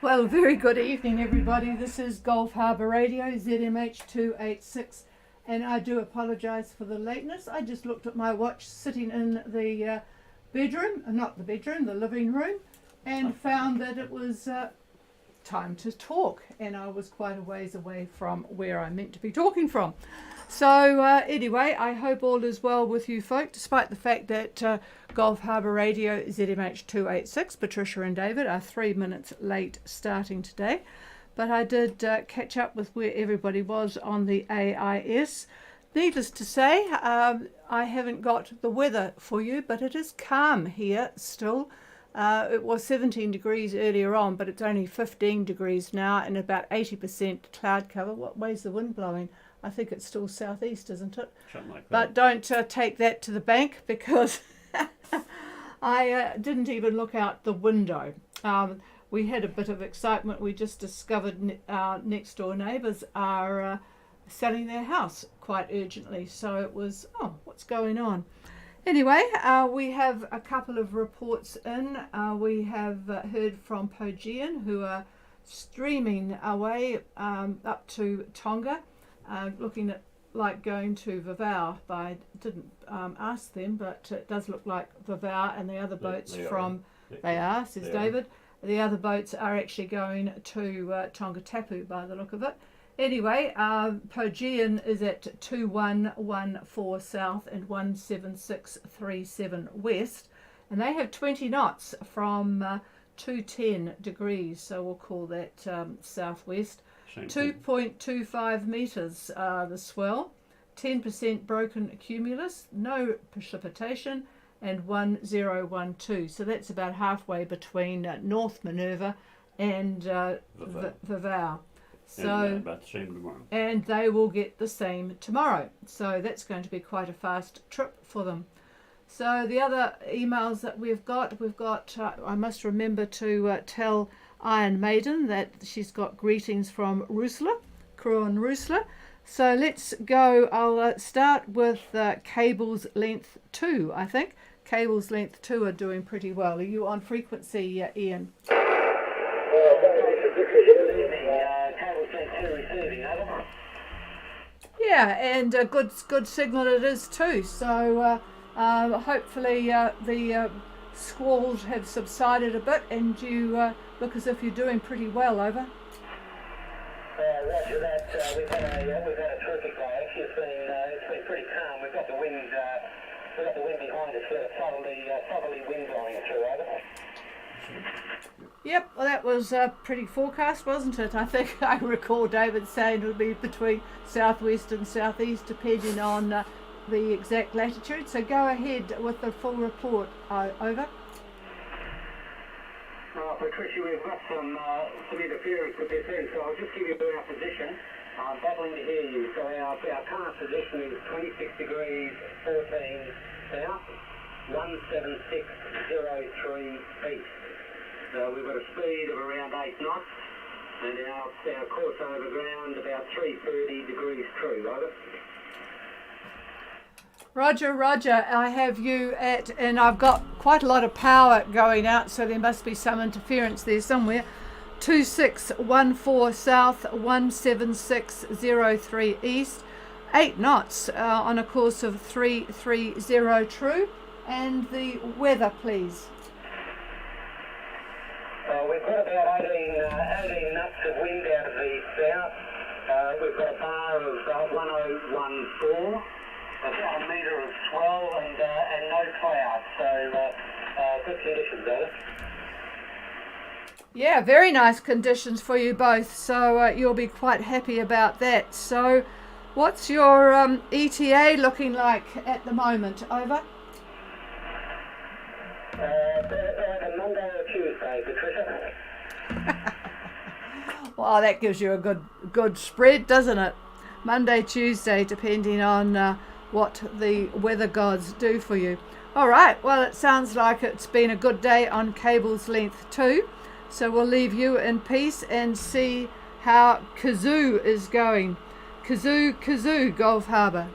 Well, very good evening, everybody. This is Gulf Harbour Radio, ZMH 286, and I do apologise for the lateness. I just looked at my watch sitting in the the living room, and found that it was time to talk, and I was quite a ways away from where I meant to be talking from. So anyway, I hope all is well with you folk, despite the fact that Gulf Harbour Radio ZMH 286, Patricia and David, are 3 minutes late starting today. But I did catch up with where everybody was on the AIS. Needless to say, I haven't got the weather for you, but it is calm here still. It was 17 degrees earlier on, but it's only 15 degrees now and about 80% cloud cover. What way's the wind blowing? I think it's still southeast, isn't it? Something like that. But don't take that to the bank, because I didn't even look out the window. We had a bit of excitement. We just discovered our next door neighbours are selling their house quite urgently. So it was, what's going on? Anyway, we have a couple of reports in. We have heard from Pogean, who are streaming away up to Tonga, looking at like going to Vavau. But I didn't ask them, but it does look like Vavau, and the other boats says David. The other boats are actually going to Tonga Tapu by the look of it. Anyway, Pogean is at 2114 south and 17637 west, and they have 20 knots from 210 degrees, so we'll call that southwest. 2.25 metres the swell, 10% broken cumulus, no precipitation, and 1012. So that's about halfway between North Minerva and Vavau. So, about the same tomorrow. And they will get the same tomorrow. So that's going to be quite a fast trip for them. So the other emails that we've got, I must remember to tell Iron Maiden that she's got greetings from Roosla, Kruan Roosla. So let's go. I'll start with Cables Length 2, I think. Cables Length 2 are doing pretty well. Are you on frequency, Ian? Yeah, and a good signal it is too. So hopefully the squalls have subsided a bit, and you look as if you're doing pretty well. Over. Roger that. We've had a terrific day. Actually, it's been pretty calm. We've got the wind behind us. Southerly wind blowing through. Over. Yep, well that was pretty forecast, wasn't it? I think I recall David saying it would be between southwest and southeast depending on the exact latitude. So go ahead with the full report. Over. Patricia, we've got some interference with this end, so I'll just give you our position. I'm battling to hear you. So our current position is 26 degrees 14 south, 17603 east. We've got a speed of around 8 knots, and our course over ground about 330 degrees true. Over. Roger, I have you at, and I've got quite a lot of power going out, so there must be some interference there somewhere. 2614 south, 17603 east, 8 knots on a course of 330 true. And the weather, please. We've got about 18 knots of wind out of the south. We've got a bar of 1014, about a metre of swell, and no clouds. So good conditions, Alice. Yeah, very nice conditions for you both. So you'll be quite happy about that. So what's your ETA looking like at the moment? Over. Monday or Tuesday, Patricia. Well, that gives you a good spread, doesn't it? Monday, Tuesday, depending on what the weather gods do for you. All right, well, it sounds like it's been a good day on Cables Length 2. So we'll leave you in peace and see how Kazoo is going. Kazoo, Gulf Harbour.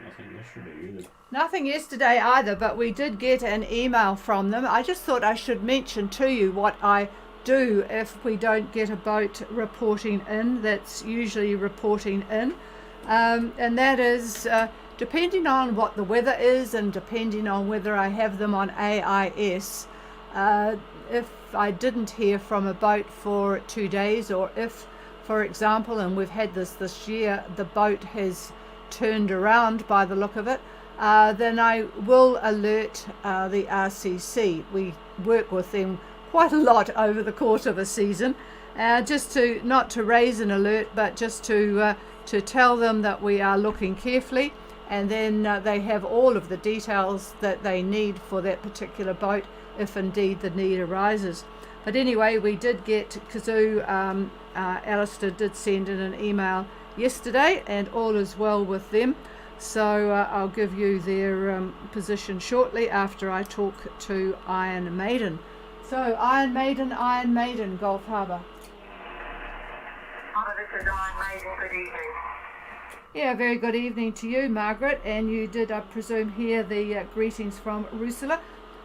That's nothing yesterday either. Nothing yesterday either, but we did get an email from them. I just thought I should mention to you what I do if we don't get a boat reporting in. That's usually reporting in, and that is depending on what the weather is and depending on whether I have them on AIS. If I didn't hear from a boat for 2 days, or if, for example, and we've had this year, the boat has turned around by the look of it, then I will alert the RCC. We work with them quite a lot over the course of a season, just to not to raise an alert, but just to tell them that we are looking carefully, and then they have all of the details that they need for that particular boat if indeed the need arises. But anyway, we did get Kazoo, Alistair did send in an email yesterday, and all is well with them. So I'll give you their position shortly after I talk to Iron Maiden. So Iron Maiden, Gulf Harbour. Harbour, this is Iron Maiden. Good evening. Yeah, very good evening to you, Margaret. And you did, I presume, hear the greetings from Rusula.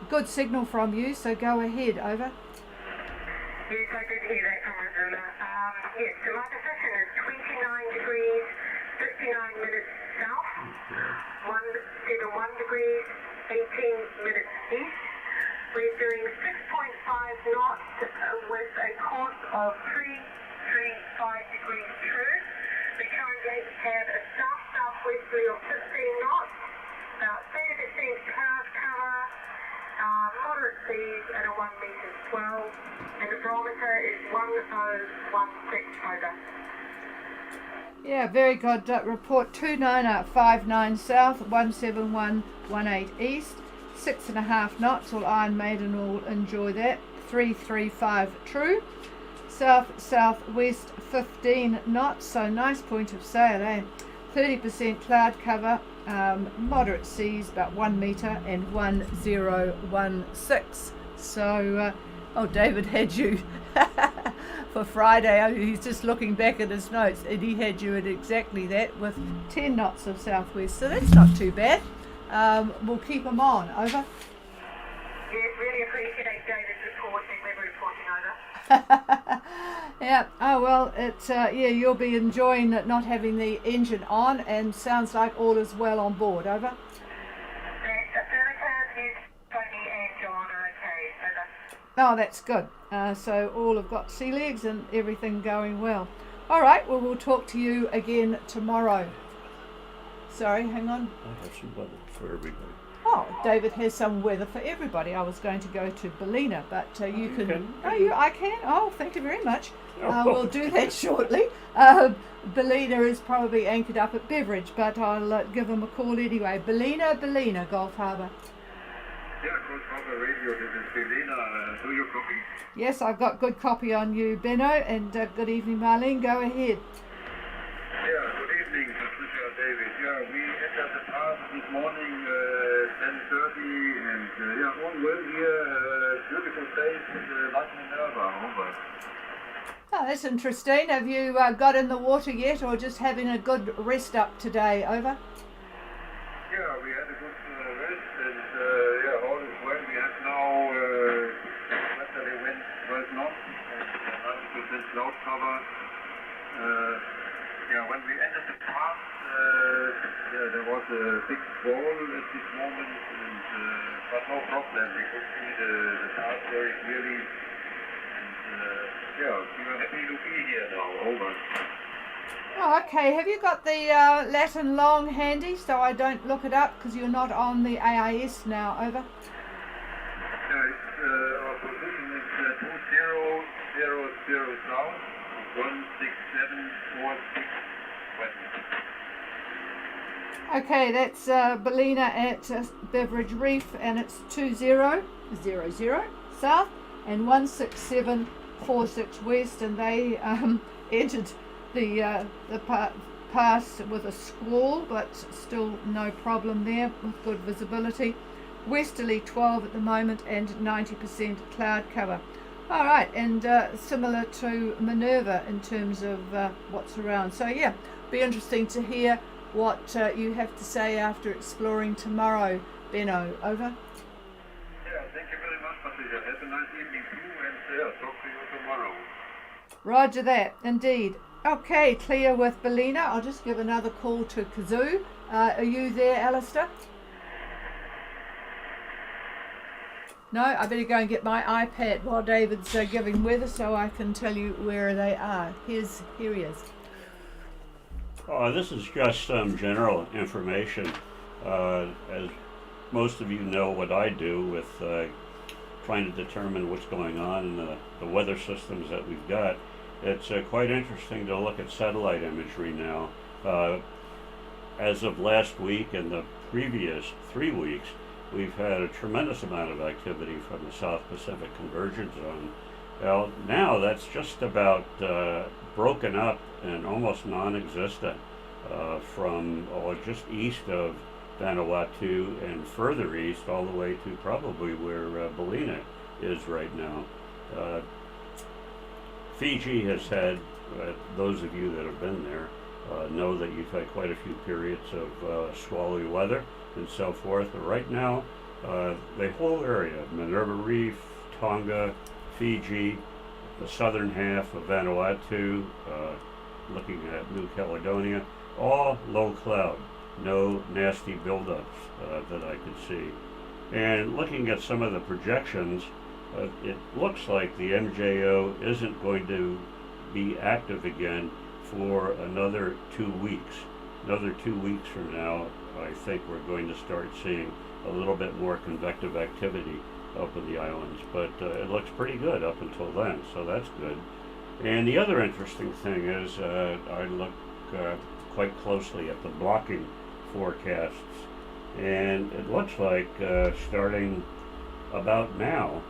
Good signal from you, so go ahead, over. Yes, I did hear that from Rusula. Yes, so my position is 29 degrees, 59 minutes south, 171 degrees, 18 minutes east. We're doing 6.5 knots with a course of 335 degrees true. We currently have a south-southwesterly of 15 knots, about 30% cloud cover, moderate seas at a 1 metre swell, and the barometer is 1016 over. Yeah, very good report. 2959 south, 17118 east, 6.5 knots. All Iron Maiden will enjoy that. 335 true. South southwest 15 knots, so nice point of sail, eh? 30% cloud cover, moderate seas about 1 metre and 1016. So David had you for Friday. He's just looking back at his notes, and he had you at exactly that with 10 knots of southwest, so that's not too bad. We'll keep him on, over. Yes, really appreciate David's reporting, we're reporting over. Yeah, oh well, it's you'll be enjoying not having the engine on, and sounds like all is well on board, over. Yes, affirmative, yes, Tony and John are okay, over. Oh, that's good. So all have got sea legs and everything going well. All right, well, we'll talk to you again tomorrow. Sorry, hang on. I have some weather for everybody. Oh, David has some weather for everybody. I was going to go to Ballina, but you can. Oh, I can. Oh, thank you very much. We'll do that shortly. Ballina is probably anchored up at Beveridge, but I'll give him a call anyway. Ballina, Gulf Harbour. Yeah, Gulf Harbour Radio, this is Ballina. Do you copy? Yes, I've got good copy on you, Benno, and good evening, Marlene. Go ahead. Yeah, good evening, Patricia, David. Yeah, we entered the pass this morning, 10:30, and all well here, beautiful days, like Minerva, over. Oh, that's interesting. Have you got in the water yet, or just having a good rest up today, over? Yeah, we had a good rest, and all is well. We have now westerly wind 12 knots and 100% cloud cover. When we entered the pass, there was a big squall at this moment, but no problem. We could see the pass very clearly, and we are happy to be here now. Over. Oh, okay. Have you got the Latin long handy so I don't look it up because you're not on the AIS now, over? Yeah, our position is 2000 south, 16746 west. Okay, that's Ballina at Beveridge Reef, and it's 2000 south and 16746 west, and they entered the pass with a squall, but still no problem there with good visibility. Westerly 12 at the moment and 90% cloud cover. All right, and similar to Minerva in terms of what's around. So yeah, be interesting to hear what you have to say after exploring tomorrow, Benno. Over. Yeah, thank you very much, Patricia. Have a nice evening too, and talk to you tomorrow. Roger that, indeed. Okay, clear with Belina. I'll just give another call to Kazoo. Are you there, Alistair? No, I better go and get my iPad while David's giving weather so I can tell you where they are. Here he is. This is just some general information. As most of you know what I do with trying to determine what's going on in the weather systems that we've got. It's quite interesting to look at satellite imagery now. As of last week and the previous 3 weeks, we've had a tremendous amount of activity from the South Pacific Convergence Zone. Well, now that's just about broken up and almost non-existent from just east of Vanuatu and further east all the way to probably where Belina is right now. Fiji has had, those of you that have been there know that you've had quite a few periods of squally weather and so forth. But right now, the whole area, Minerva Reef, Tonga, Fiji, the southern half of Vanuatu, looking at New Caledonia, all low cloud, no nasty buildups that I could see. And looking at some of the projections, it looks like the MJO isn't going to be active again for another 2 weeks. Another 2 weeks from now, I think we're going to start seeing a little bit more convective activity up in the islands, but it looks pretty good up until then, so that's good. And the other interesting thing is I look quite closely at the blocking forecasts, and it looks like starting about now,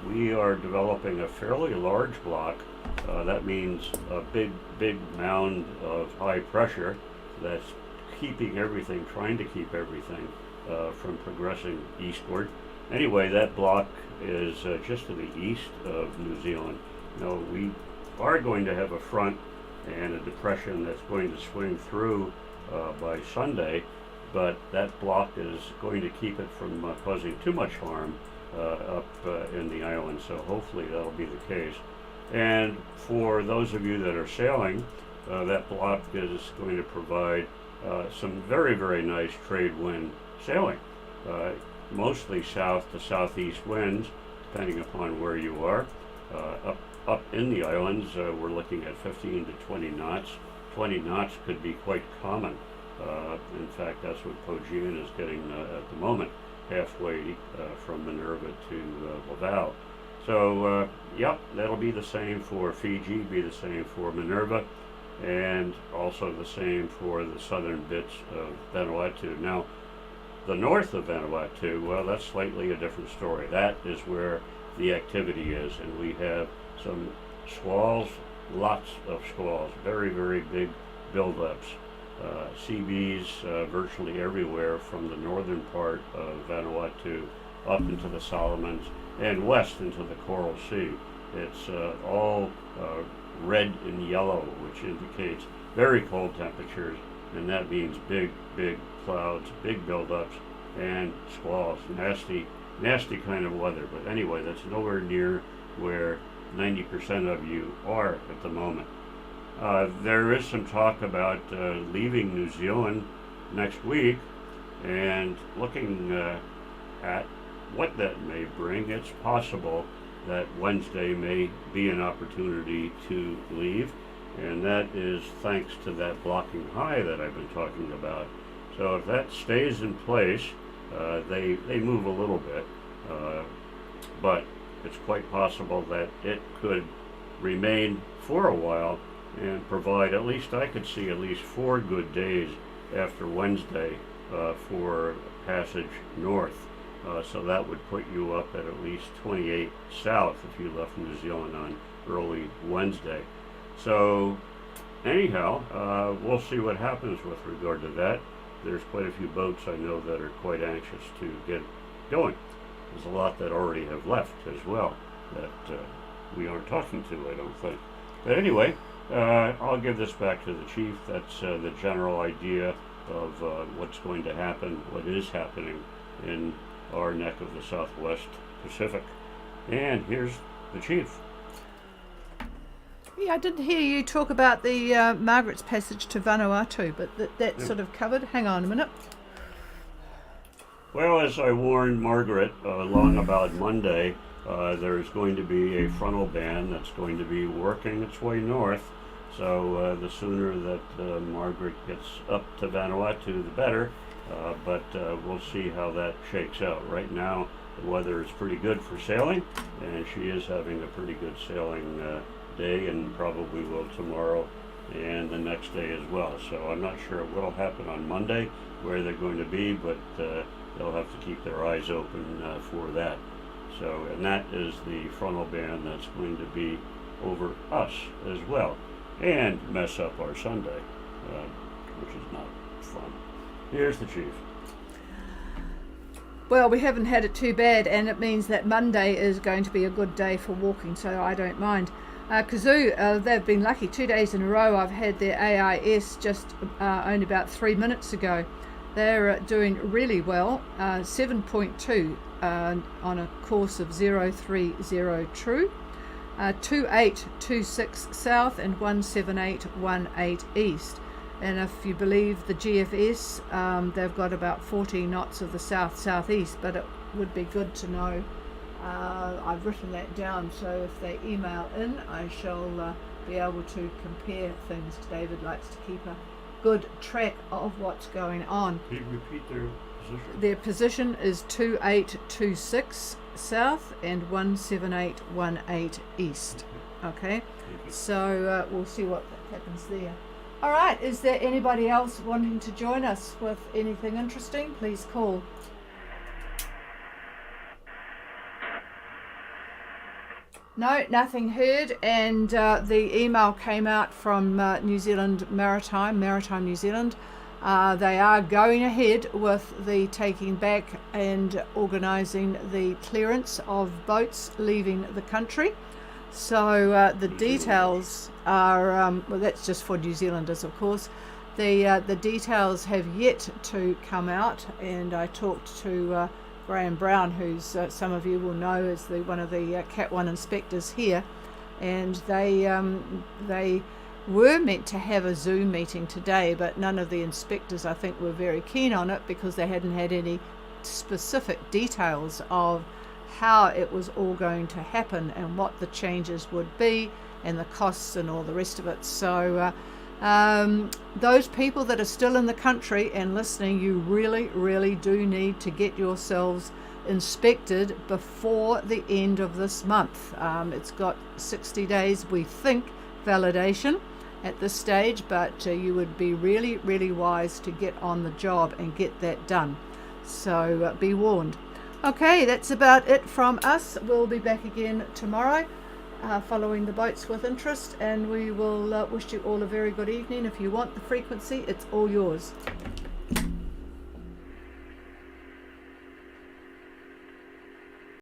we are developing a fairly large block. That means a big mound of high pressure that's keeping everything, trying to keep everything from progressing eastward. Anyway, that block is just to the east of New Zealand. Now, we are going to have a front and a depression that's going to swing through by Sunday, but that block is going to keep it from causing too much harm up in the island, so hopefully that'll be the case. And for those of you that are sailing, that block is going to provide some very nice trade wind sailing, mostly south to southeast winds, depending upon where you are. Up in the islands, we're looking at 15 to 20 knots. 20 knots could be quite common. In fact, that's what Pogean is getting at the moment, halfway from Minerva to Laval. So, yep, that'll be the same for Fiji, be the same for Minerva, and also the same for the southern bits of Vanuatu. Now, the north of Vanuatu, well, that's slightly a different story. That is where the activity is, and we have some squalls, lots of squalls, very big buildups. CBs virtually everywhere from the northern part of Vanuatu up into the Solomons and west into the Coral Sea. It's all red and yellow, which indicates very cold temperatures, and that means big clouds, big buildups, and squalls. Nasty kind of weather. But anyway, that's nowhere near where 90% of you are at the moment. There is some talk about leaving New Zealand next week, and looking at what that may bring, it's possible that Wednesday may be an opportunity to leave, and that is thanks to that blocking high that I've been talking about. So if that stays in place, they move a little bit, but it's quite possible that it could remain for a while and provide, at least I could see at least 4 good days after Wednesday for passage north. So that would put you up at least 28 south if you left New Zealand on early Wednesday. So anyhow, we'll see what happens with regard to that. There's quite a few boats I know that are quite anxious to get going. There's a lot that already have left as well that we aren't talking to, I don't think. But anyway, I'll give this back to the chief. That's the general idea of what's going to happen, what is happening in our neck of the Southwest Pacific. And here's the chief. Yeah, I didn't hear you talk about the Margaret's Passage to Vanuatu, but that's sort of covered. Hang on a minute. Well, as I warned Margaret long about Monday, there's going to be a frontal band that's going to be working its way north. So the sooner that Margaret gets up to Vanuatu, the better. But we'll see how that shakes out. Right now, the weather is pretty good for sailing, and she is having a pretty good sailing day, and probably will tomorrow and the next day as well. So I'm not sure what will happen on Monday, where they're going to be, but they'll have to keep their eyes open for that. So, and that is the frontal band that's going to be over us as well, and mess up our Sunday, which is not fun. Here's the chief. Well, we haven't had it too bad, and it means that Monday is going to be a good day for walking, so I don't mind. Kazoo, they've been lucky. 2 days in a row I've had their AIS just only about 3 minutes ago. They're doing really well, 7.2 on a course of 030 true, 2826 south and 17818 east. And if you believe the GFS, they've got about 40 knots of the south-southeast, but it would be good to know. I've written that down, so if they email in, I shall be able to compare things. David likes to keep a good track of what's going on. Can you repeat their position? Their position is 2826 south and 17818 east. Okay, so we'll see what happens there. All right, is there anybody else wanting to join us with anything interesting? Please call. No, nothing heard, and the email came out from New Zealand Maritime New Zealand. They are going ahead with the taking back and organising the clearance of boats leaving the country. So the details are, well, that's just for New Zealanders, of course. The details have yet to come out, and I talked to Graham Brown, who's some of you will know is one of the Cat 1 inspectors here, and they were meant to have a Zoom meeting today, but none of the inspectors, I think, were very keen on it because they hadn't had any specific details of how it was all going to happen and what the changes would be and the costs and all the rest of it. So those people that are still in the country and listening, you really do need to get yourselves inspected before the end of this month. It's got 60 days, we think, validation at this stage, but you would be really wise to get on the job and get that done. So be warned. Okay, that's about it from us. We'll be back again tomorrow, following the boats with interest, and we will wish you all a very good evening. If you want the frequency, it's all yours.